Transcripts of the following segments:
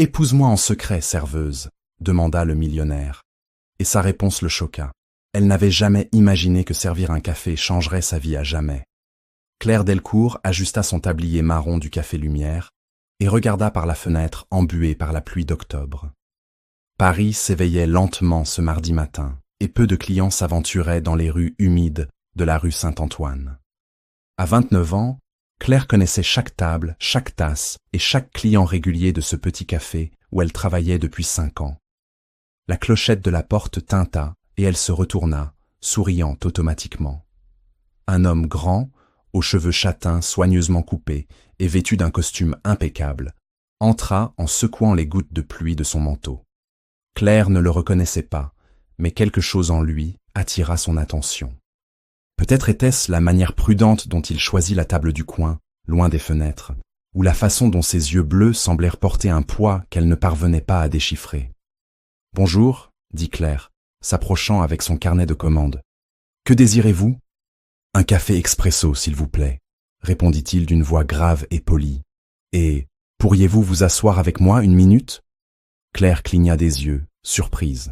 Épouse-moi en secret, serveuse, demanda le millionnaire. Et sa réponse le choqua. Elle n'avait jamais imaginé que servir un café changerait sa vie à jamais. Claire Delcourt ajusta son tablier marron du Café Lumière et regarda par la fenêtre embuée par la pluie d'octobre. Paris s'éveillait lentement ce mardi matin et peu de clients s'aventuraient dans les rues humides de la rue Saint-Antoine. À 29 ans, Claire connaissait chaque table, chaque tasse et chaque client régulier de ce petit café où elle travaillait depuis 5 ans. La clochette de la porte tinta et elle se retourna, souriant automatiquement. Un homme grand, aux cheveux châtains soigneusement coupés et vêtu d'un costume impeccable, entra en secouant les gouttes de pluie de son manteau. Claire ne le reconnaissait pas, mais quelque chose en lui attira son attention. Peut-être était-ce la manière prudente dont il choisit la table du coin, loin des fenêtres, ou la façon dont ses yeux bleus semblèrent porter un poids qu'elle ne parvenait pas à déchiffrer. « Bonjour, » dit Claire, s'approchant avec son carnet de commandes. « Que désirez-vous ?»« Un café expresso, s'il vous plaît, » répondit-il d'une voix grave et polie. « Et pourriez-vous vous asseoir avec moi 1 minute ?» Claire cligna des yeux, surprise.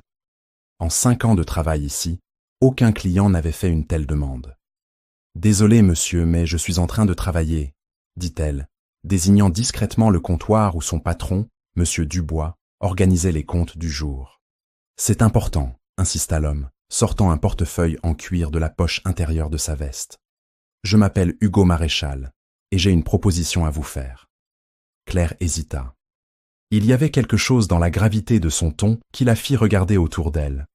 En 5 ans de travail ici, aucun client n'avait fait une telle demande. « Désolé, monsieur, mais je suis en train de travailler, » dit-elle, désignant discrètement le comptoir où son patron, monsieur Dubois, organisait les comptes du jour. « C'est important, » insista l'homme, sortant un portefeuille en cuir de la poche intérieure de sa veste. « Je m'appelle Hugo Maréchal, et j'ai une proposition à vous faire. » Claire hésita. Il y avait quelque chose dans la gravité de son ton qui la fit regarder autour d'elle.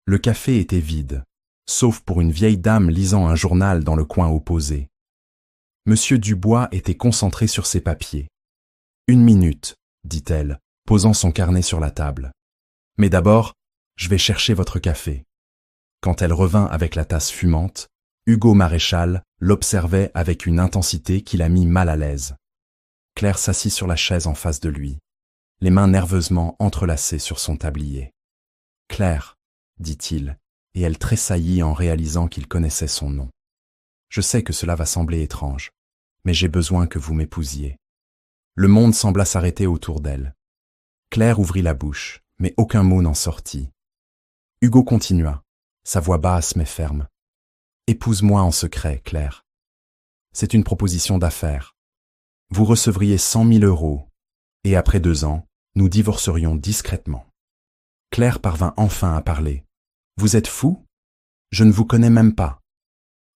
Le café était vide, sauf pour une vieille dame lisant un journal dans le coin opposé. Monsieur Dubois était concentré sur ses papiers. « 1 minute, » dit-elle, posant son carnet sur la table. « Mais d'abord, je vais chercher votre café. » Quand elle revint avec la tasse fumante, Hugo Maréchal l'observait avec une intensité qui la mit mal à l'aise. Claire s'assit sur la chaise en face de lui, les mains nerveusement entrelacées sur son tablier. « Claire, » dit-il, et elle tressaillit en réalisant qu'il connaissait son nom. « Je sais que cela va sembler étrange, mais j'ai besoin que vous m'épousiez. » Le monde sembla s'arrêter autour d'elle. Claire ouvrit la bouche, mais aucun mot n'en sortit. Hugo continua, sa voix basse mais ferme. « Épouse-moi en secret, Claire. C'est une proposition d'affaires. Vous recevriez 100 000 €, et après 2 ans, nous divorcerions discrètement. » Claire parvint enfin à parler. « Vous êtes fou ? Je ne vous connais même pas. »«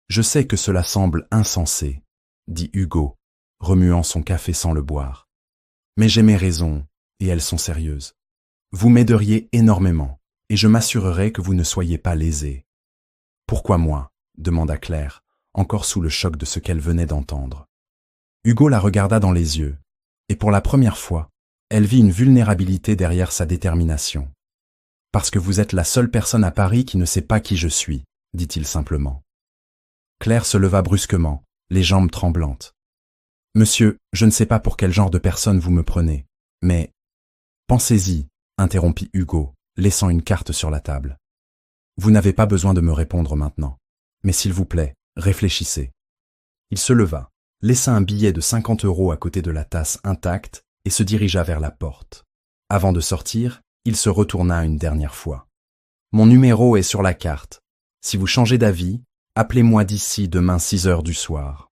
Je sais que cela semble insensé, » dit Hugo, remuant son café sans le boire. « Mais j'ai mes raisons, et elles sont sérieuses. Vous m'aideriez énormément, et je m'assurerai que vous ne soyez pas lésée. »« Pourquoi moi ?» demanda Claire, encore sous le choc de ce qu'elle venait d'entendre. Hugo la regarda dans les yeux, et pour la première fois, elle vit une vulnérabilité derrière sa détermination. « Parce que vous êtes la seule personne à Paris qui ne sait pas qui je suis, » dit-il simplement. Claire se leva brusquement, les jambes tremblantes. « Monsieur, je ne sais pas pour quel genre de personne vous me prenez, mais... » « Pensez-y, » interrompit Hugo, laissant une carte sur la table. « Vous n'avez pas besoin de me répondre maintenant, mais s'il vous plaît, réfléchissez. » Il se leva, laissa un billet de 50 € à côté de la tasse intacte et se dirigea vers la porte. Avant de sortir, il se retourna une dernière fois. « Mon numéro est sur la carte. Si vous changez d'avis, appelez-moi d'ici demain 6 heures du soir. »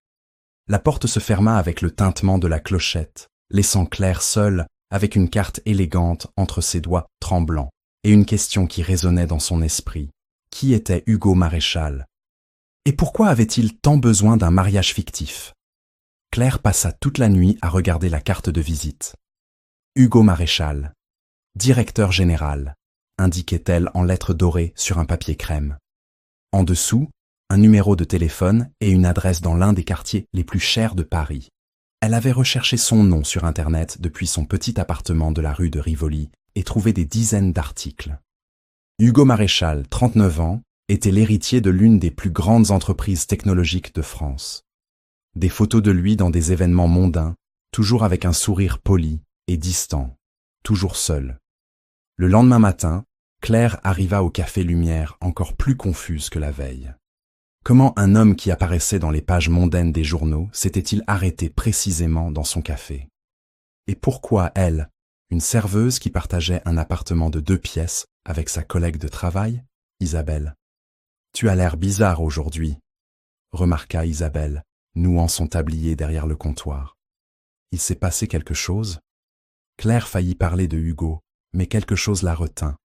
La porte se ferma avec le tintement de la clochette, laissant Claire seule avec une carte élégante entre ses doigts tremblants et une question qui résonnait dans son esprit. Qui était Hugo Maréchal? Et pourquoi avait-il tant besoin d'un mariage fictif? Claire passa toute la nuit à regarder la carte de visite. Hugo Maréchal, directeur général, indiquait-elle en lettres dorées sur un papier crème. En dessous, un numéro de téléphone et une adresse dans l'un des quartiers les plus chers de Paris. Elle avait recherché son nom sur Internet depuis son petit appartement de la rue de Rivoli et trouvé des dizaines d'articles. Hugo Maréchal, 39 ans, était l'héritier de l'une des plus grandes entreprises technologiques de France. Des photos de lui dans des événements mondains, toujours avec un sourire poli et distant, toujours seul. Le lendemain matin, Claire arriva au Café Lumière encore plus confuse que la veille. Comment un homme qui apparaissait dans les pages mondaines des journaux s'était-il arrêté précisément dans son café? Et pourquoi elle, Une serveuse qui partageait un appartement de 2 pièces avec sa collègue de travail, Isabelle. Tu as l'air bizarre aujourd'hui, remarqua Isabelle, nouant son tablier derrière le comptoir. Il s'est passé quelque chose? Claire faillit parler de Hugo, mais quelque chose la retint.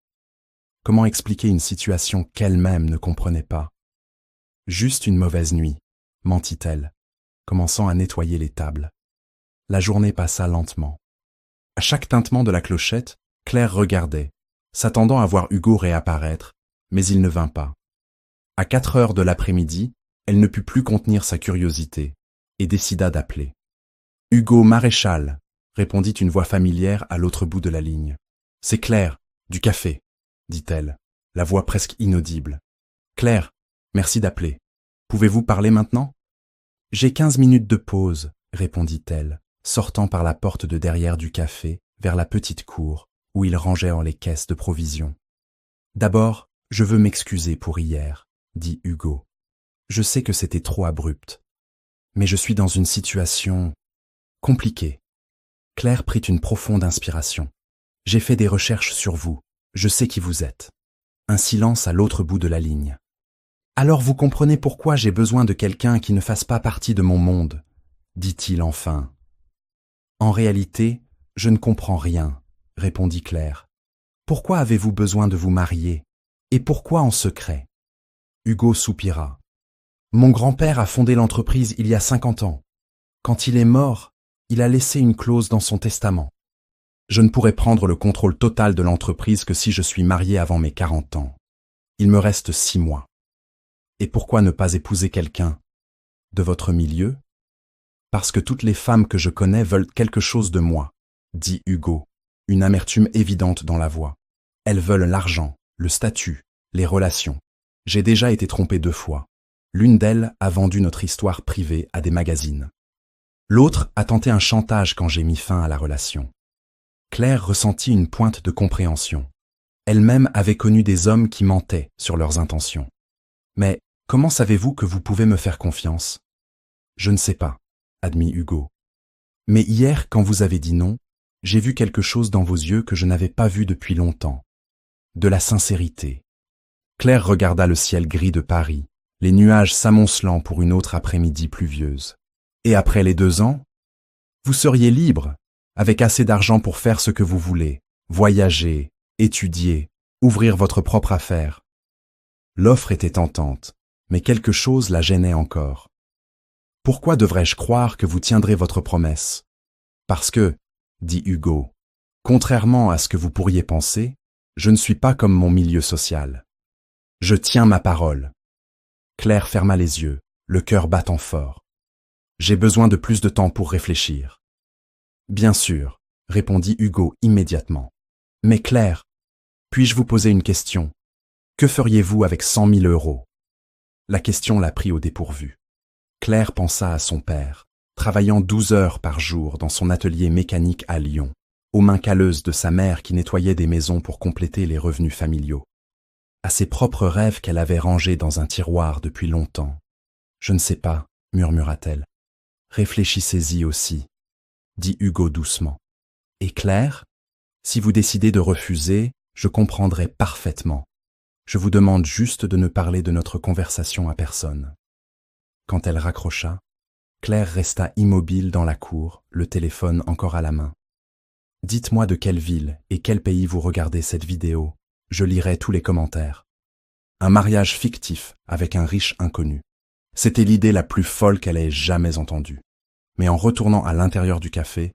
Comment expliquer une situation qu'elle-même ne comprenait pas? Juste une mauvaise nuit, mentit-elle, commençant à nettoyer les tables. La journée passa lentement. À chaque tintement de la clochette, Claire regardait, s'attendant à voir Hugo réapparaître, mais il ne vint pas. À 4 heures de l'après-midi, elle ne put plus contenir sa curiosité et décida d'appeler. « Hugo Maréchal !» répondit une voix familière à l'autre bout de la ligne. « C'est Claire, du café !» dit-elle, la voix presque inaudible. « Claire, merci d'appeler. Pouvez-vous parler maintenant ?»« J'ai 15 minutes de pause, » répondit-elle, sortant par la porte de derrière du café vers la petite cour où ils rangeaient les caisses de provisions. « D'abord, je veux m'excuser pour hier, » dit Hugo. « Je sais que c'était trop abrupt, mais je suis dans une situation compliquée. » Claire prit une profonde inspiration. « J'ai fait des recherches sur vous, je sais qui vous êtes. » Un silence à l'autre bout de la ligne. « Alors vous comprenez pourquoi j'ai besoin de quelqu'un qui ne fasse pas partie de mon monde, » dit-il enfin. « En réalité, je ne comprends rien, » répondit Claire. « Pourquoi avez-vous besoin de vous marier? Et pourquoi en secret ?» Hugo soupira. « Mon grand-père a fondé l'entreprise il y a 50 ans. Quand il est mort, il a laissé une clause dans son testament. Je ne pourrai prendre le contrôle total de l'entreprise que si je suis marié avant mes 40 ans. Il me reste 6 mois. Et pourquoi ne pas épouser quelqu'un de votre milieu? Parce que toutes les femmes que je connais veulent quelque chose de moi, dit Hugo, une amertume évidente dans la voix. Elles veulent l'argent, le statut, les relations. J'ai déjà été trompé 2 fois. L'une d'elles a vendu notre histoire privée à des magazines. L'autre a tenté un chantage quand j'ai mis fin à la relation. Claire ressentit une pointe de compréhension. Elle-même avait connu des hommes qui mentaient sur leurs intentions. Mais comment savez-vous que vous pouvez me faire confiance? Je ne sais pas, admit Hugo. Mais hier, quand vous avez dit non, j'ai vu quelque chose dans vos yeux que je n'avais pas vu depuis longtemps. De la sincérité. Claire regarda le ciel gris de Paris, les nuages s'amoncelant pour une autre après-midi pluvieuse. Et après les 2 ans, vous seriez libre, avec assez d'argent pour faire ce que vous voulez, voyager, étudier, ouvrir votre propre affaire. L'offre était tentante, mais quelque chose la gênait encore. Pourquoi devrais-je croire que vous tiendrez votre promesse? Parce que, dit Hugo, contrairement à ce que vous pourriez penser, je ne suis pas comme mon milieu social. Je tiens ma parole. Claire ferma les yeux, le cœur battant fort. J'ai besoin de plus de temps pour réfléchir. Bien sûr, répondit Hugo immédiatement. Mais Claire, puis-je vous poser une question? Que feriez-vous avec 100 000 euros? La question la prit au dépourvu. Claire pensa à son père, travaillant 12 heures par jour dans son atelier mécanique à Lyon, aux mains calleuses de sa mère qui nettoyait des maisons pour compléter les revenus familiaux, à ses propres rêves qu'elle avait rangés dans un tiroir depuis longtemps. Je ne sais pas, murmura-t-elle. Réfléchissez-y aussi, dit Hugo doucement. Et Claire, si vous décidez de refuser, je comprendrai parfaitement. Je vous demande juste de ne parler de notre conversation à personne. Quand elle raccrocha, Claire resta immobile dans la cour, le téléphone encore à la main. Dites-moi de quelle ville et quel pays vous regardez cette vidéo. Je lirai tous les commentaires. Un mariage fictif avec un riche inconnu. C'était l'idée la plus folle qu'elle ait jamais entendue. Mais en retournant à l'intérieur du café,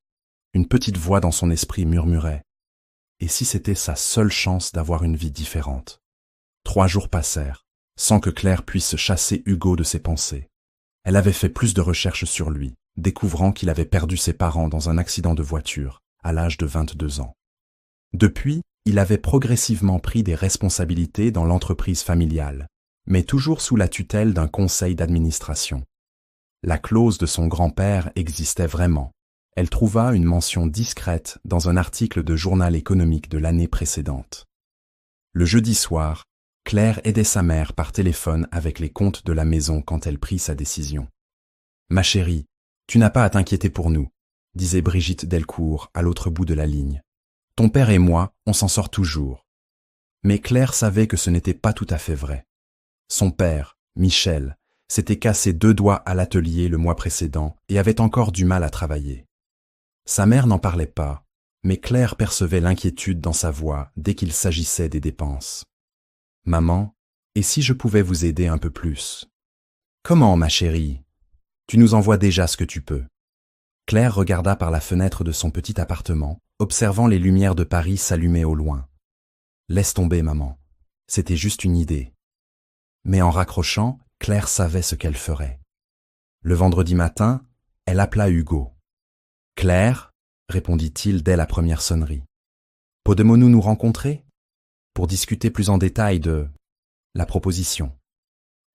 une petite voix dans son esprit murmurait « Et si c'était sa seule chance d'avoir une vie différente ?» 3 jours passèrent, sans que Claire puisse chasser Hugo de ses pensées. Elle avait fait plus de recherches sur lui, découvrant qu'il avait perdu ses parents dans un accident de voiture, à l'âge de 22 ans. Depuis, il avait progressivement pris des responsabilités dans l'entreprise familiale, mais toujours sous la tutelle d'un conseil d'administration. La clause de son grand-père existait vraiment. Elle trouva une mention discrète dans un article de journal économique de l'année précédente. Le jeudi soir, Claire aidait sa mère par téléphone avec les comptes de la maison quand elle prit sa décision. « Ma chérie, tu n'as pas à t'inquiéter pour nous, » disait Brigitte Delcourt à l'autre bout de la ligne. Ton père et moi, on s'en sort toujours. » Mais Claire savait que ce n'était pas tout à fait vrai. Son père, Michel, s'était cassé 2 doigts à l'atelier le mois précédent et avait encore du mal à travailler. Sa mère n'en parlait pas, mais Claire percevait l'inquiétude dans sa voix dès qu'il s'agissait des dépenses. « Maman, et si je pouvais vous aider un peu plus ?»« Comment, ma chérie ? Tu nous envoies déjà ce que tu peux. » Claire regarda par la fenêtre de son petit appartement, observant les lumières de Paris s'allumer au loin. « Laisse tomber, maman. C'était juste une idée. » Mais en raccrochant, Claire savait ce qu'elle ferait. Le vendredi matin, elle appela Hugo. « Claire, » répondit-il dès la première sonnerie. « Podemos-nous nous rencontrer ? Pour discuter plus en détail de la proposition. »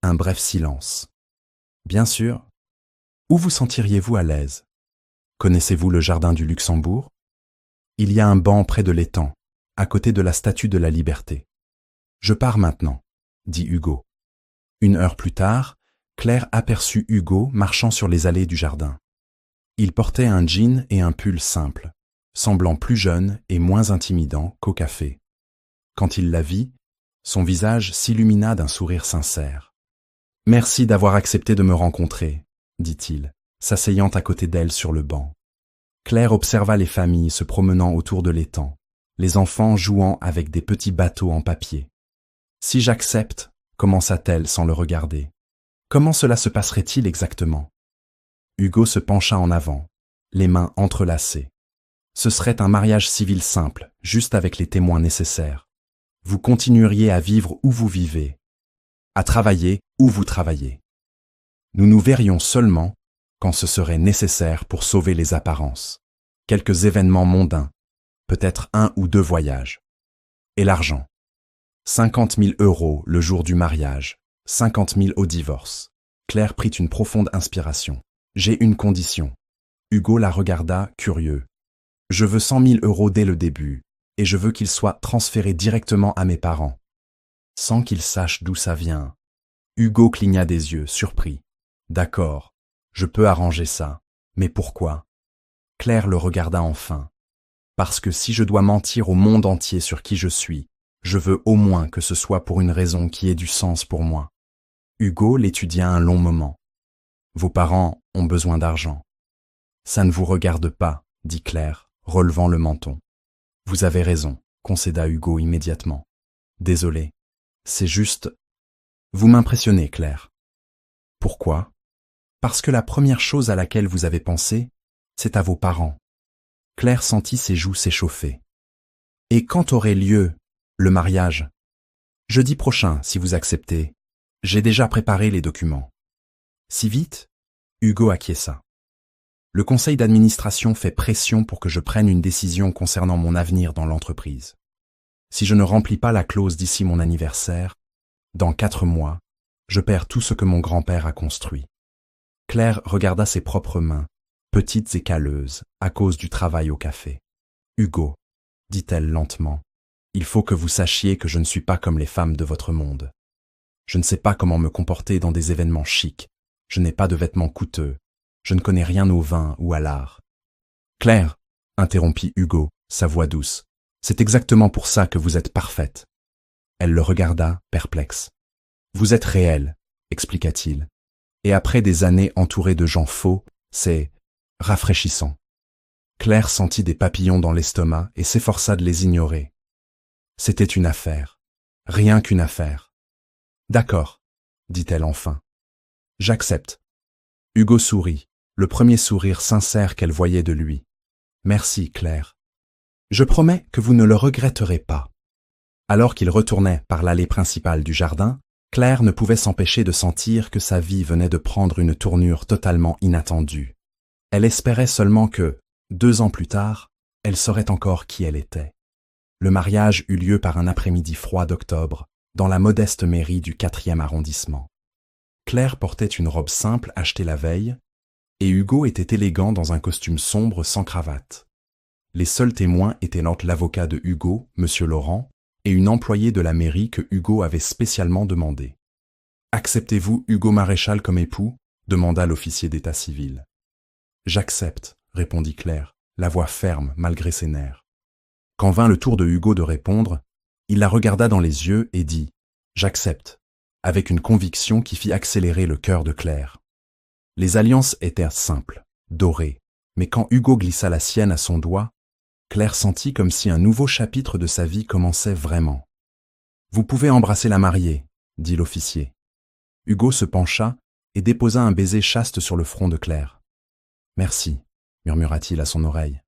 Un bref silence. « Bien sûr. Où vous sentiriez-vous à l'aise ? Connaissez-vous le jardin du Luxembourg ? Il y a un banc près de l'étang, à côté de la statue de la Liberté. »« Je pars maintenant, » dit Hugo. 1 heure plus tard, Claire aperçut Hugo marchant sur les allées du jardin. Il portait un jean et un pull simple, semblant plus jeune et moins intimidant qu'au café. Quand il la vit, son visage s'illumina d'un sourire sincère. « Merci d'avoir accepté de me rencontrer, » dit-il, s'asseyant à côté d'elle sur le banc. Claire observa les familles se promenant autour de l'étang, les enfants jouant avec des petits bateaux en papier. « Si j'accepte, » commença-t-elle sans le regarder. « Comment cela se passerait-il exactement ?» Hugo se pencha en avant, les mains entrelacées. « Ce serait un mariage civil simple, juste avec les témoins nécessaires. Vous continueriez à vivre où vous vivez, à travailler où vous travaillez. Nous nous verrions seulement quand ce serait nécessaire pour sauver les apparences. Quelques événements mondains, peut-être 1 ou 2 voyages. Et l'argent. 50 000 € le jour du mariage, 50 000 au divorce. » Claire prit une profonde inspiration. « J'ai une condition. » Hugo la regarda, curieux. « Je veux 100 000 € dès le début, et je veux qu'ils soient transférés directement à mes parents, sans qu'ils sachent d'où ça vient. » Hugo cligna des yeux, surpris. « D'accord, je peux arranger ça. Mais pourquoi ?» Claire le regarda enfin. « Parce que si je dois mentir au monde entier sur qui je suis, je veux au moins que ce soit pour une raison qui ait du sens pour moi. » Hugo l'étudia un long moment. « Vos parents ont besoin d'argent. »« Ça ne vous regarde pas, » dit Claire, relevant le menton. « Vous avez raison, » concéda Hugo immédiatement. « Désolé, c'est juste... » « Vous m'impressionnez, Claire. »« Pourquoi ? » ?»« Parce que la première chose à laquelle vous avez pensé, c'est à vos parents. » Claire sentit ses joues s'échauffer. « Et quand aurait lieu le mariage ? » ?»« Jeudi prochain, si vous acceptez. J'ai déjà préparé les documents. »« Si vite ? » Hugo acquiesça. « Le conseil d'administration fait pression pour que je prenne une décision concernant mon avenir dans l'entreprise. Si je ne remplis pas la clause d'ici mon anniversaire, dans 4 mois, je perds tout ce que mon grand-père a construit. » Claire regarda ses propres mains, petites et calleuses, à cause du travail au café. « Hugo, » dit-elle lentement, « il faut que vous sachiez que je ne suis pas comme les femmes de votre monde. Je ne sais pas comment me comporter dans des événements chics, je n'ai pas de vêtements coûteux, je ne connais rien au vin ou à l'art. »« Claire, » interrompit Hugo, sa voix douce, « c'est exactement pour ça que vous êtes parfaite. » Elle le regarda, perplexe. « Vous êtes réelle, » expliqua-t-il. « Et après des années entourées de gens faux, c'est rafraîchissant. » Claire sentit des papillons dans l'estomac et s'efforça de les ignorer. C'était une affaire, rien qu'une affaire. « D'accord, » dit-elle enfin. « J'accepte. » Hugo sourit, le premier sourire sincère qu'elle voyait de lui. « Merci, Claire. Je promets que vous ne le regretterez pas. » Alors qu'il retournait par l'allée principale du jardin, Claire ne pouvait s'empêcher de sentir que sa vie venait de prendre une tournure totalement inattendue. Elle espérait seulement que, 2 ans plus tard, elle saurait encore qui elle était. Le mariage eut lieu par un après-midi froid d'octobre, dans la modeste mairie du 4e arrondissement. Claire portait une robe simple achetée la veille, et Hugo était élégant dans un costume sombre sans cravate. Les seuls témoins étaient l'avocat de Hugo, M. Laurent, et une employée de la mairie que Hugo avait spécialement demandé. « Acceptez-vous Hugo Maréchal comme époux ?» demanda l'officier d'état civil. « J'accepte, » répondit Claire, la voix ferme malgré ses nerfs. Quand vint le tour de Hugo de répondre, il la regarda dans les yeux et dit « J'accepte », avec une conviction qui fit accélérer le cœur de Claire. Les alliances étaient simples, dorées, mais quand Hugo glissa la sienne à son doigt, Claire sentit comme si un nouveau chapitre de sa vie commençait vraiment. « Vous pouvez embrasser la mariée », dit l'officier. Hugo se pencha et déposa un baiser chaste sur le front de Claire. « Merci », murmura-t-il à son oreille.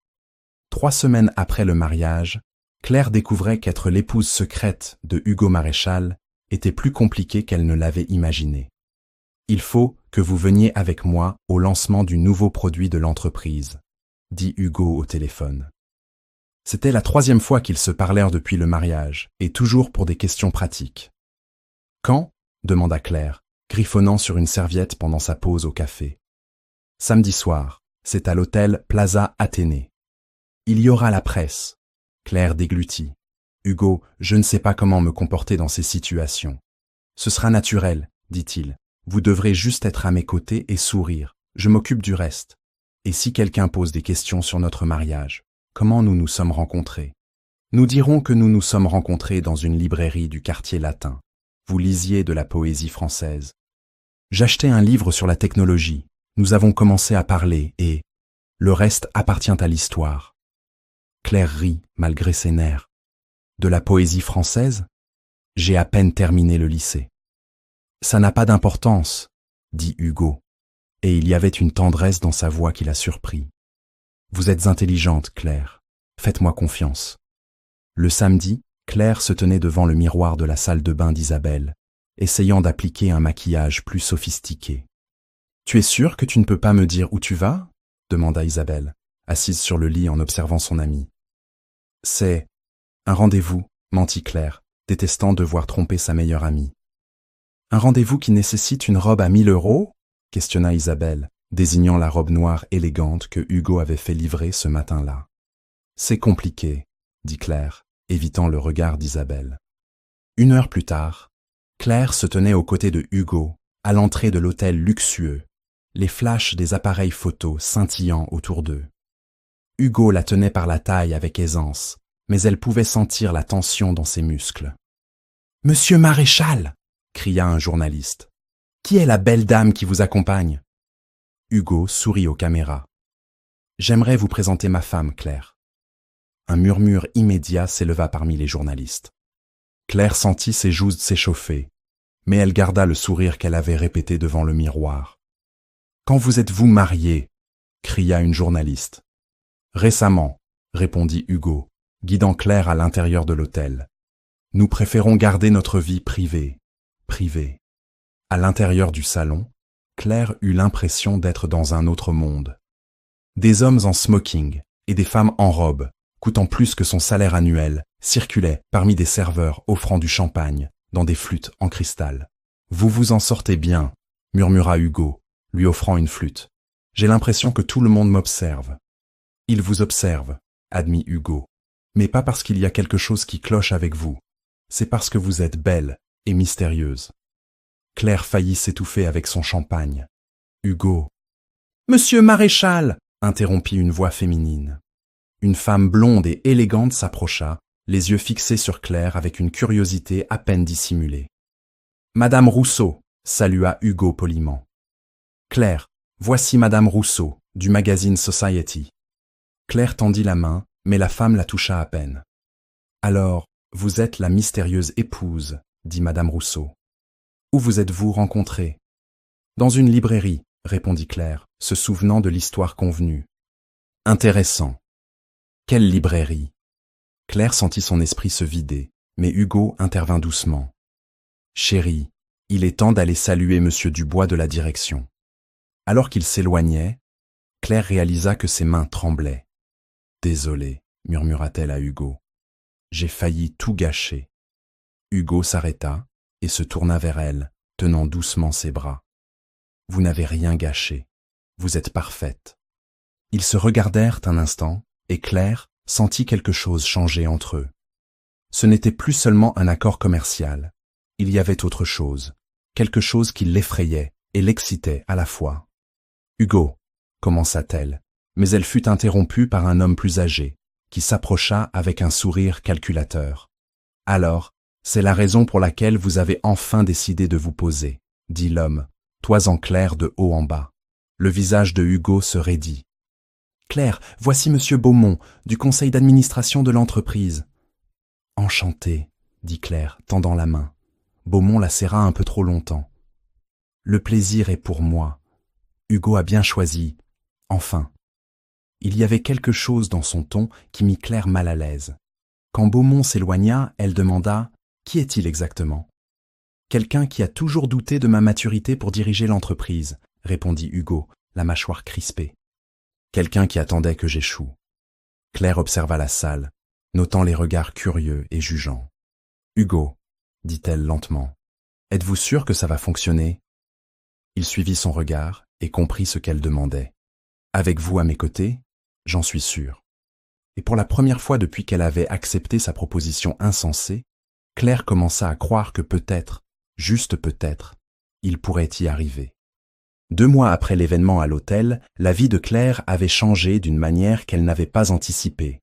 3 semaines après le mariage, Claire découvrait qu'être l'épouse secrète de Hugo Maréchal était plus compliqué qu'elle ne l'avait imaginé. « Il faut que vous veniez avec moi au lancement du nouveau produit de l'entreprise », dit Hugo au téléphone. C'était la 3e fois qu'ils se parlèrent depuis le mariage, et toujours pour des questions pratiques. « Quand » demanda Claire, griffonnant sur une serviette pendant sa pause au café. « Samedi soir, c'est à l'hôtel Plaza Athénée. Il y aura la presse. » Claire déglutit. « Hugo, je ne sais pas comment me comporter dans ces situations. »« Ce sera naturel, » dit-il. « Vous devrez juste être à mes côtés et sourire. Je m'occupe du reste. Et si quelqu'un pose des questions sur notre mariage, comment nous nous sommes rencontrés? Nous dirons que nous nous sommes rencontrés dans une librairie du quartier latin. Vous lisiez de la poésie française. J'achetais un livre sur la technologie. Nous avons commencé à parler et le reste appartient à l'histoire. » Claire rit, malgré ses nerfs. « De la poésie française? J'ai à peine terminé le lycée. »« Ça n'a pas d'importance, » dit Hugo, et il y avait une tendresse dans sa voix qui la surprit. « Vous êtes intelligente, Claire. Faites-moi confiance. » Le samedi, Claire se tenait devant le miroir de la salle de bain d'Isabelle, essayant d'appliquer un maquillage plus sophistiqué. « Tu es sûre que tu ne peux pas me dire où tu vas ?» demanda Isabelle, assise sur le lit en observant son amie. « C'est un rendez-vous, » mentit Claire, détestant devoir tromper sa meilleure amie. « Un rendez-vous qui nécessite une robe à 1 000 € ?» questionna Isabelle, désignant la robe noire élégante que Hugo avait fait livrer ce matin-là. « C'est compliqué, » dit Claire, évitant le regard d'Isabelle. 1 heure plus tard, Claire se tenait aux côtés de Hugo, à l'entrée de l'hôtel luxueux, les flashs des appareils photos scintillant autour d'eux. Hugo la tenait par la taille avec aisance, mais elle pouvait sentir la tension dans ses muscles. « Monsieur Maréchal !» cria un journaliste. « Qui est la belle dame qui vous accompagne ?» Hugo sourit aux caméras. « J'aimerais vous présenter ma femme, Claire. » Un murmure immédiat s'éleva parmi les journalistes. Claire sentit ses joues s'échauffer, mais elle garda le sourire qu'elle avait répété devant le miroir. « Quand vous êtes-vous mariés ?» cria une journaliste. « Récemment, » répondit Hugo, guidant Claire à l'intérieur de l'hôtel. « Nous préférons garder notre vie privée. » À l'intérieur du salon, Claire eut l'impression d'être dans un autre monde. Des hommes en smoking et des femmes en robe, coûtant plus que son salaire annuel, circulaient parmi des serveurs offrant du champagne dans des flûtes en cristal. « Vous vous en sortez bien, » murmura Hugo, lui offrant une flûte. « J'ai l'impression que tout le monde m'observe. »« Il vous observe, » admit Hugo, « mais pas parce qu'il y a quelque chose qui cloche avec vous. C'est parce que vous êtes belle et mystérieuse. » Claire faillit s'étouffer avec son champagne. Hugo. « Monsieur Maréchal !» interrompit une voix féminine. Une femme blonde et élégante s'approcha, les yeux fixés sur Claire avec une curiosité à peine dissimulée. « Madame Rousseau !» salua Hugo poliment. « Claire, voici Madame Rousseau, du magazine Society. » Claire tendit la main, mais la femme la toucha à peine. « Alors, vous êtes la mystérieuse épouse, » dit Madame Rousseau. « Où vous êtes-vous rencontrés ?»« Dans une librairie, » répondit Claire, se souvenant de l'histoire convenue. « Intéressant. Quelle librairie ?» Claire sentit son esprit se vider, mais Hugo intervint doucement. « Chérie, il est temps d'aller saluer Monsieur Dubois de la direction. » Alors qu'il s'éloignait, Claire réalisa que ses mains tremblaient. « Désolée, » murmura-t-elle à Hugo. « J'ai failli tout gâcher. » Hugo s'arrêta et se tourna vers elle, tenant doucement ses bras. « Vous n'avez rien gâché. Vous êtes parfaite. » Ils se regardèrent un instant, et Claire sentit quelque chose changer entre eux. Ce n'était plus seulement un accord commercial. Il y avait autre chose, quelque chose qui l'effrayait et l'excitait à la fois. « Hugo » commença-t-elle, mais elle fut interrompue par un homme plus âgé, qui s'approcha avec un sourire calculateur. « Alors, c'est la raison pour laquelle vous avez enfin décidé de vous poser, » dit l'homme, toisant Claire de haut en bas. Le visage de Hugo se raidit. « Claire, voici Monsieur Beaumont, du conseil d'administration de l'entreprise. »« Enchanté, » dit Claire, tendant la main. Beaumont la serra un peu trop longtemps. « Le plaisir est pour moi. Hugo a bien choisi. Enfin. » Il y avait quelque chose dans son ton qui mit Claire mal à l'aise. Quand Beaumont s'éloigna, elle demanda « Qui est-il exactement ?»« Quelqu'un qui a toujours douté de ma maturité pour diriger l'entreprise, » répondit Hugo, la mâchoire crispée. « Quelqu'un qui attendait que j'échoue. » Claire observa la salle, notant les regards curieux et jugeants. « Hugo, » dit-elle lentement, « êtes-vous sûr que ça va fonctionner ?» Il suivit son regard et comprit ce qu'elle demandait. « Avec vous à mes côtés, j'en suis sûr. » Et pour la première fois depuis qu'elle avait accepté sa proposition insensée, Claire commença à croire que peut-être, juste peut-être, il pourrait y arriver. 2 mois après l'événement à l'hôtel, la vie de Claire avait changé d'une manière qu'elle n'avait pas anticipée.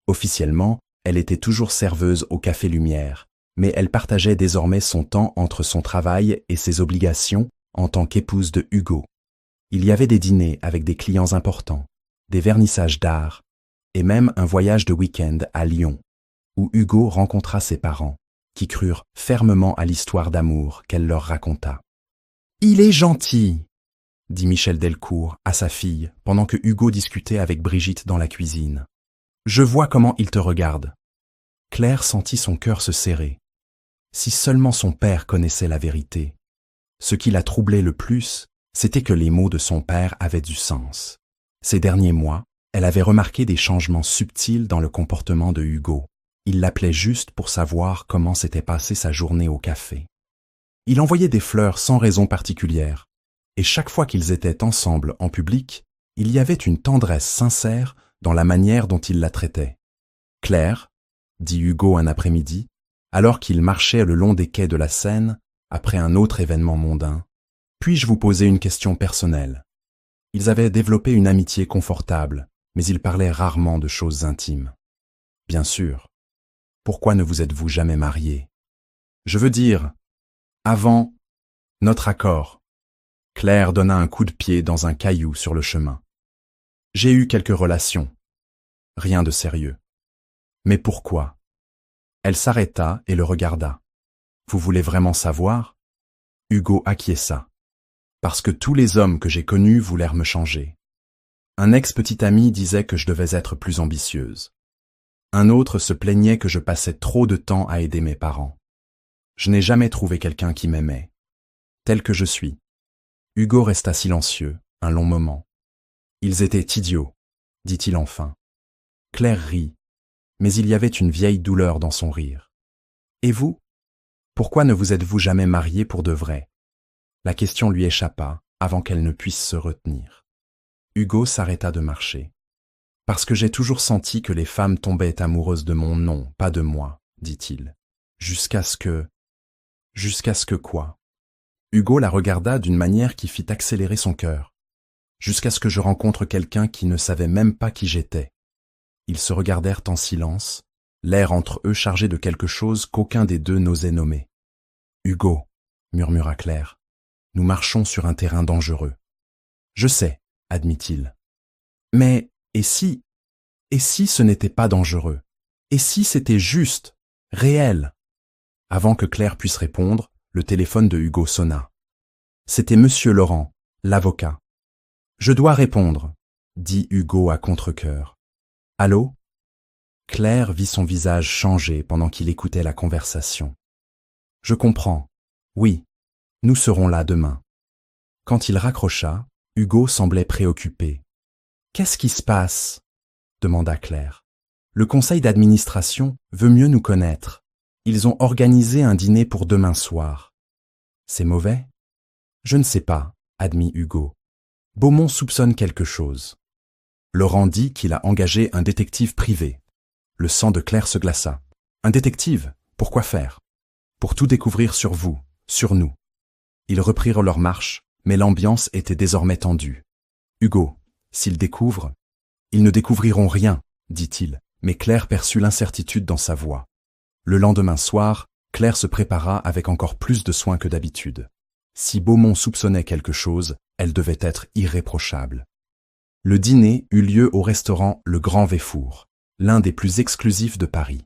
Officiellement, elle était toujours serveuse au Café Lumière, mais elle partageait désormais son temps entre son travail et ses obligations en tant qu'épouse de Hugo. Il y avait des dîners avec des clients importants, des vernissages d'art, et même un voyage de week-end à Lyon, où Hugo rencontra ses parents, qui crurent fermement à l'histoire d'amour qu'elle leur raconta. « Il est gentil !» dit Michel Delcourt à sa fille pendant que Hugo discutait avec Brigitte dans la cuisine. « Je vois comment il te regarde. » Claire sentit son cœur se serrer. Si seulement son père connaissait la vérité. Ce qui la troublait le plus, c'était que les mots de son père avaient du sens. Ces derniers mois, elle avait remarqué des changements subtils dans le comportement de Hugo. Il l'appelait juste pour savoir comment s'était passée sa journée au café. Il envoyait des fleurs sans raison particulière, et chaque fois qu'ils étaient ensemble en public, il y avait une tendresse sincère dans la manière dont il la traitait. « Claire, » dit Hugo un après-midi, alors qu'il marchait le long des quais de la Seine, après un autre événement mondain, « puis-je vous poser une question personnelle ?» Ils avaient développé une amitié confortable, mais ils parlaient rarement de choses intimes. « Bien sûr. Pourquoi ne vous êtes-vous jamais mariés ? Je veux dire, avant notre accord. » Claire donna un coup de pied dans un caillou sur le chemin. « J'ai eu quelques relations. Rien de sérieux. Mais pourquoi ?» Elle s'arrêta et le regarda. « Vous voulez vraiment savoir ?» Hugo acquiesça. « Parce que tous les hommes que j'ai connus voulèrent me changer. Un ex-petit ami disait que je devais être plus ambitieuse. Un autre se plaignait que je passais trop de temps à aider mes parents. Je n'ai jamais trouvé quelqu'un qui m'aimait, tel que je suis. » Hugo resta silencieux, un long moment. « Ils étaient idiots, » dit-il enfin. Claire rit, mais il y avait une vieille douleur dans son rire. « Et vous ? Pourquoi ne vous êtes-vous jamais mariés pour de vrai ?» La question lui échappa avant qu'elle ne puisse se retenir. Hugo s'arrêta de marcher. « Parce que j'ai toujours senti que les femmes tombaient amoureuses de mon nom, pas de moi, » dit-il. « Jusqu'à ce que... quoi ?» Hugo la regarda d'une manière qui fit accélérer son cœur. « Jusqu'à ce que je rencontre quelqu'un qui ne savait même pas qui j'étais. » Ils se regardèrent en silence, l'air entre eux chargé de quelque chose qu'aucun des deux n'osait nommer. « Hugo, » murmura Claire, « nous marchons sur un terrain dangereux. »« Je sais, » admit-il. « Mais, et si ce n'était pas dangereux? Et si c'était juste, réel ?» Avant que Claire puisse répondre, le téléphone de Hugo sonna. C'était Monsieur Laurent, l'avocat. « Je dois répondre, » dit Hugo à contre-cœur. « Allô ?» Claire vit son visage changer pendant qu'il écoutait la conversation. « Je comprends. Oui, nous serons là demain. » Quand il raccrocha, Hugo semblait préoccupé. « Qu'est-ce qui se passe ?» demanda Claire. « Le conseil d'administration veut mieux nous connaître. Ils ont organisé un dîner pour demain soir. » « C'est mauvais ?»« Je ne sais pas, » admit Hugo. « Beaumont soupçonne quelque chose. » Laurent dit qu'il a engagé un détective privé. Le sang de Claire se glaça. « Un détective? Pourquoi faire ?»« Pour tout découvrir sur vous, sur nous. » Ils reprirent leur marche, mais l'ambiance était désormais tendue. « Hugo, s'ils découvrent... »« Ils ne découvriront rien, dit-il, Mais Claire perçut l'incertitude dans sa voix. Le lendemain soir, Claire se prépara avec encore plus de soin que d'habitude. Si Beaumont soupçonnait quelque chose, elle devait être irréprochable. Le dîner eut lieu au restaurant Le Grand Véfour, l'un des plus exclusifs de Paris.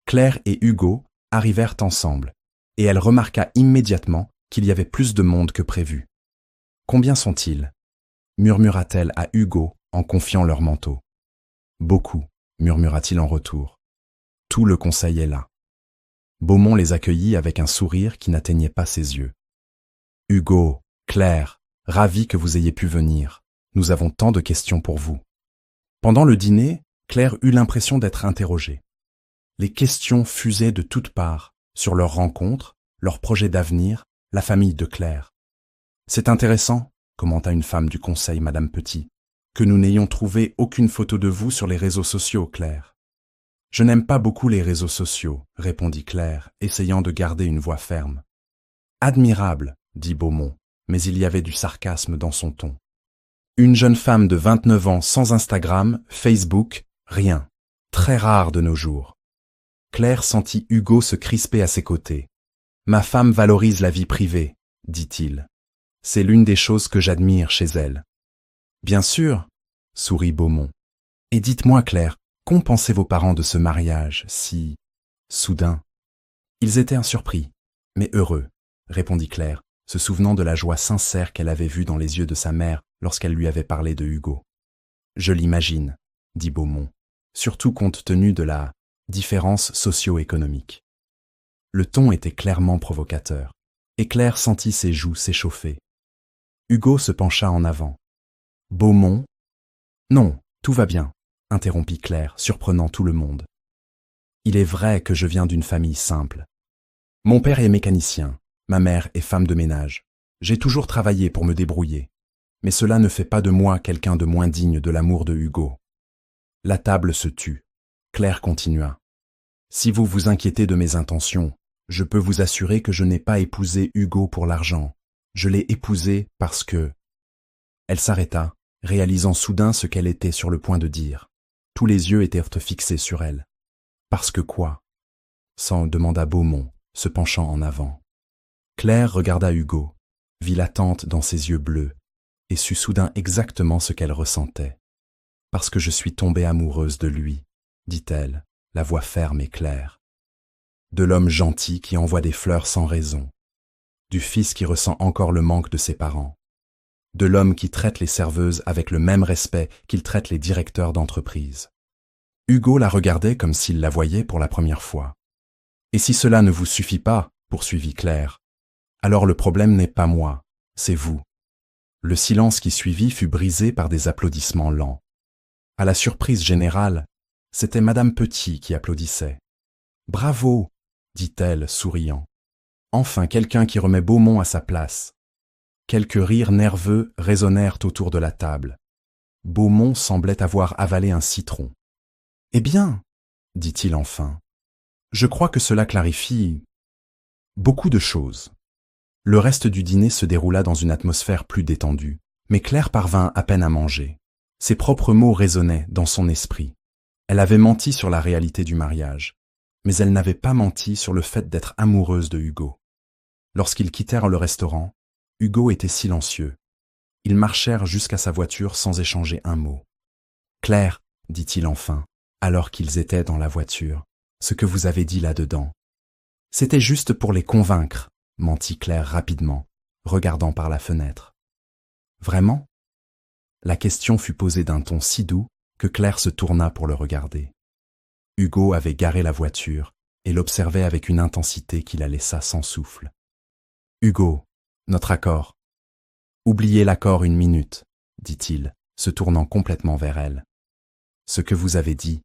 Claire et Hugo arrivèrent ensemble, et elle remarqua immédiatement qu'il y avait plus de monde que prévu. « Combien sont-ils » murmura-t-elle à Hugo en confiant leur manteau. « Beaucoup » murmura-t-il en retour. Tout le conseil est là. Beaumont les accueillit avec un sourire qui n'atteignait pas ses yeux. « Hugo, Claire, ravi que vous ayez pu venir. Nous avons tant de questions pour vous. » Pendant le dîner, Claire eut l'impression d'être interrogée. Les questions fusaient de toutes parts, sur leur rencontre, leurs projets d'avenir, la famille de Claire. « C'est intéressant, » commenta une femme du conseil, Madame Petit, « que nous n'ayons trouvé aucune photo de vous sur les réseaux sociaux, Claire. » « Je n'aime pas beaucoup les réseaux sociaux, » répondit Claire, essayant de garder une voix ferme. « Admirable, » dit Beaumont, mais il y avait du sarcasme dans son ton. Une jeune femme de 29 ans sans Instagram, Facebook, rien. Très rare de nos jours. Claire sentit Hugo se crisper à ses côtés. « Ma femme valorise la vie privée, » dit-il. « C'est l'une des choses que j'admire chez elle. »« Bien sûr, » sourit Beaumont. « Et dites-moi, Claire, qu'ont pensé vos parents de ce mariage, si... soudain ?»« Ils étaient insurpris, mais heureux, » répondit Claire, se souvenant de la joie sincère qu'elle avait vue dans les yeux de sa mère lorsqu'elle lui avait parlé de Hugo. « Je l'imagine, » dit Beaumont, surtout compte tenu de la différence socio-économique. Le ton était clairement provocateur, et Claire sentit ses joues s'échauffer. Hugo se pencha en avant. « Beaumont ?»« Non, tout va bien, » interrompit Claire, surprenant tout le monde. « Il est vrai que je viens d'une famille simple. Mon père est mécanicien, ma mère est femme de ménage. J'ai toujours travaillé pour me débrouiller. Mais cela ne fait pas de moi quelqu'un de moins digne de l'amour de Hugo. » La table se tut. Claire continua. « Si vous vous inquiétez de mes intentions, je peux vous assurer que je n'ai pas épousé Hugo pour l'argent. Je l'ai épousé parce que... » Elle s'arrêta, réalisant soudain ce qu'elle était sur le point de dire. Tous les yeux étaient fixés sur elle. « Parce que quoi ?» s'en demanda Beaumont, se penchant en avant. Claire regarda Hugo, vit l'attente dans ses yeux bleus, et sut soudain exactement ce qu'elle ressentait. « Parce que je suis tombée amoureuse de lui, » dit-elle, la voix ferme et claire. « De l'homme gentil qui envoie des fleurs sans raison, du fils qui ressent encore le manque de ses parents, de l'homme qui traite les serveuses avec le même respect qu'il traite les directeurs d'entreprise. » Hugo la regardait comme s'il la voyait pour la première fois. « Et si cela ne vous suffit pas, » poursuivit Claire, « alors le problème n'est pas moi, c'est vous. » Le silence qui suivit fut brisé par des applaudissements lents. À la surprise générale, c'était Madame Petit qui applaudissait. « Bravo !» dit-elle, souriant. « Enfin quelqu'un qui remet Beaumont à sa place. » Quelques rires nerveux résonnèrent autour de la table. Beaumont semblait avoir avalé un citron. « Eh bien, » dit-il enfin, « je crois que cela clarifie beaucoup de choses. » Le reste du dîner se déroula dans une atmosphère plus détendue, mais Claire parvint à peine à manger. Ses propres mots résonnaient dans son esprit. Elle avait menti sur la réalité du mariage, mais elle n'avait pas menti sur le fait d'être amoureuse de Hugo. Lorsqu'ils quittèrent le restaurant, Hugo était silencieux. Ils marchèrent jusqu'à sa voiture sans échanger un mot. « Claire, » dit-il enfin, alors qu'ils étaient dans la voiture, « ce que vous avez dit là-dedans. » « C'était juste pour les convaincre, » mentit Claire rapidement, regardant par la fenêtre. « Vraiment ?» La question fut posée d'un ton si doux que Claire se tourna pour le regarder. Hugo avait garé la voiture et l'observait avec une intensité qui la laissa sans souffle. « Hugo, notre accord. »« Oubliez l'accord une minute, » dit-il, se tournant complètement vers elle. « Ce que vous avez dit,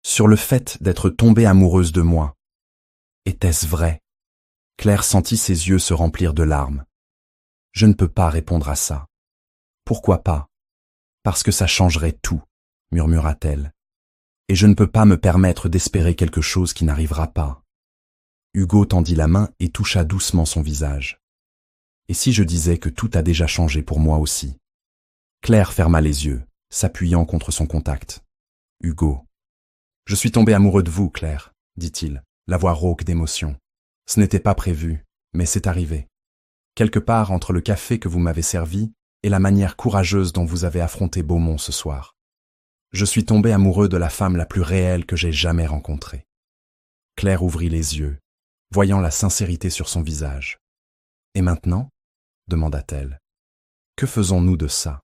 sur le fait d'être tombée amoureuse de moi, était-ce vrai ?» Claire sentit ses yeux se remplir de larmes. « Je ne peux pas répondre à ça. »« Pourquoi pas ? » ?»« Parce que ça changerait tout, » murmura-t-elle. « Et je ne peux pas me permettre d'espérer quelque chose qui n'arrivera pas. » Hugo tendit la main et toucha doucement son visage. « Et si je disais que tout a déjà changé pour moi aussi ?» Claire ferma les yeux, s'appuyant contre son contact. « Hugo, Je suis tombé amoureux de vous, Claire, dit-il, la voix rauque d'émotion. Ce n'était pas prévu, mais c'est arrivé. Quelque part entre le café que vous m'avez servi et la manière courageuse dont vous avez affronté Beaumont ce soir. Je suis tombé amoureux de la femme la plus réelle que j'ai jamais rencontrée. Claire ouvrit les yeux, voyant la sincérité sur son visage. « Et maintenant ?» demanda-t-elle. « Que faisons-nous de ça ?»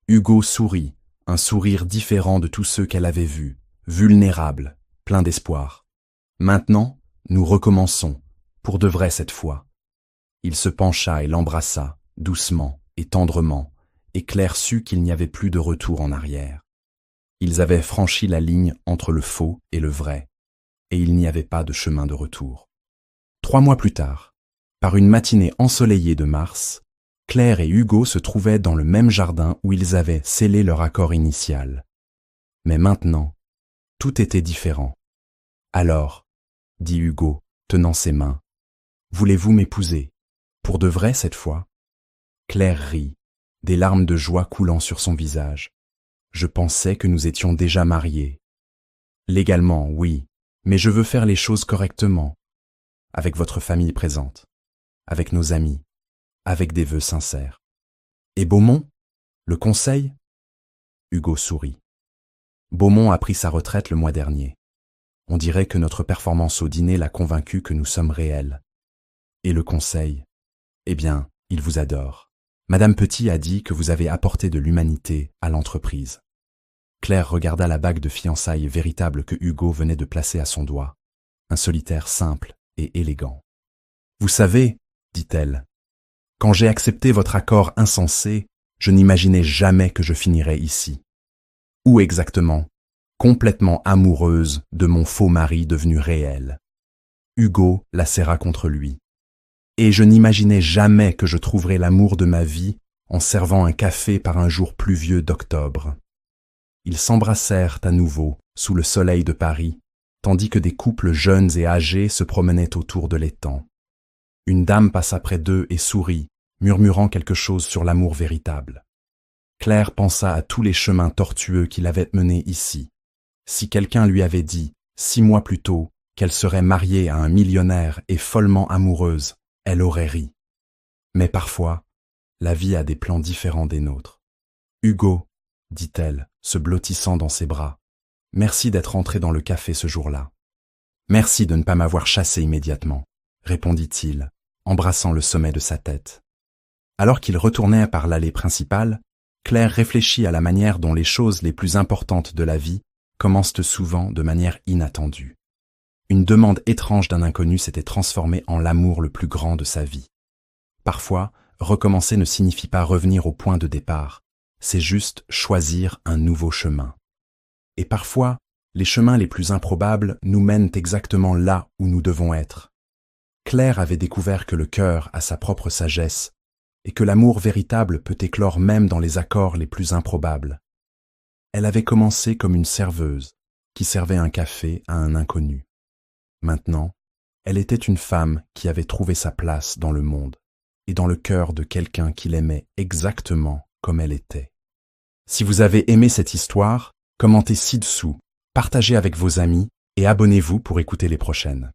Hugo sourit, un sourire différent de tous ceux qu'elle avait vus, vulnérable, plein d'espoir. « Maintenant, nous recommençons, pour de vrai cette fois. » Il se pencha et l'embrassa, doucement et tendrement, et Claire sut qu'il n'y avait plus de retour en arrière. Ils avaient franchi la ligne entre le faux et le vrai, et il n'y avait pas de chemin de retour. 3 mois plus tard, par une matinée ensoleillée de mars, Claire et Hugo se trouvaient dans le même jardin où ils avaient scellé leur accord initial. Mais maintenant, tout était différent. « Alors, » dit Hugo, tenant ses mains, « voulez-vous m'épouser, pour de vrai cette fois ?» Claire rit, des larmes de joie coulant sur son visage. « Je pensais que nous étions déjà mariés. »« Légalement, oui, mais je veux faire les choses correctement, avec votre famille présente, avec nos amis, avec des vœux sincères. »« Et Beaumont ? Le conseil ?» Hugo sourit. « Beaumont a pris sa retraite le mois dernier. On dirait que notre performance au dîner l'a convaincu que nous sommes réels. Et le conseil ? Eh bien, il vous adore. Madame Petit a dit que vous avez apporté de l'humanité à l'entreprise. » Claire regarda la bague de fiançailles véritable que Hugo venait de placer à son doigt, un solitaire simple et élégant. « Vous savez, dit-elle, quand j'ai accepté votre accord insensé, je n'imaginais jamais que je finirais ici. Où exactement ? Complètement amoureuse de mon faux mari devenu réel. » Hugo la serra contre lui. « Et je n'imaginais jamais que je trouverais l'amour de ma vie en servant un café par un jour pluvieux d'octobre. » Ils s'embrassèrent à nouveau sous le soleil de Paris, tandis que des couples jeunes et âgés se promenaient autour de l'étang. Une dame passa près d'eux et sourit, murmurant quelque chose sur l'amour véritable. Claire pensa à tous les chemins tortueux qui l'avaient menée ici. Si quelqu'un lui avait dit, 6 mois plus tôt, qu'elle serait mariée à un millionnaire et follement amoureuse, elle aurait ri. Mais parfois, la vie a des plans différents des nôtres. « Hugo, » dit-elle, se blottissant dans ses bras, « merci d'être entré dans le café ce jour-là. »« Merci de ne pas m'avoir chassé immédiatement, » répondit-il, embrassant le sommet de sa tête. Alors qu'ils retournaient par l'allée principale, Claire réfléchit à la manière dont les choses les plus importantes de la vie commencent souvent de manière inattendue. Une demande étrange d'un inconnu s'était transformée en l'amour le plus grand de sa vie. Parfois, recommencer ne signifie pas revenir au point de départ, c'est juste choisir un nouveau chemin. Et parfois, les chemins les plus improbables nous mènent exactement là où nous devons être. Claire avait découvert que le cœur a sa propre sagesse et que l'amour véritable peut éclore même dans les accords les plus improbables. Elle avait commencé comme une serveuse qui servait un café à un inconnu. Maintenant, elle était une femme qui avait trouvé sa place dans le monde et dans le cœur de quelqu'un qui l'aimait exactement comme elle était. Si vous avez aimé cette histoire, commentez ci-dessous, partagez avec vos amis et abonnez-vous pour écouter les prochaines.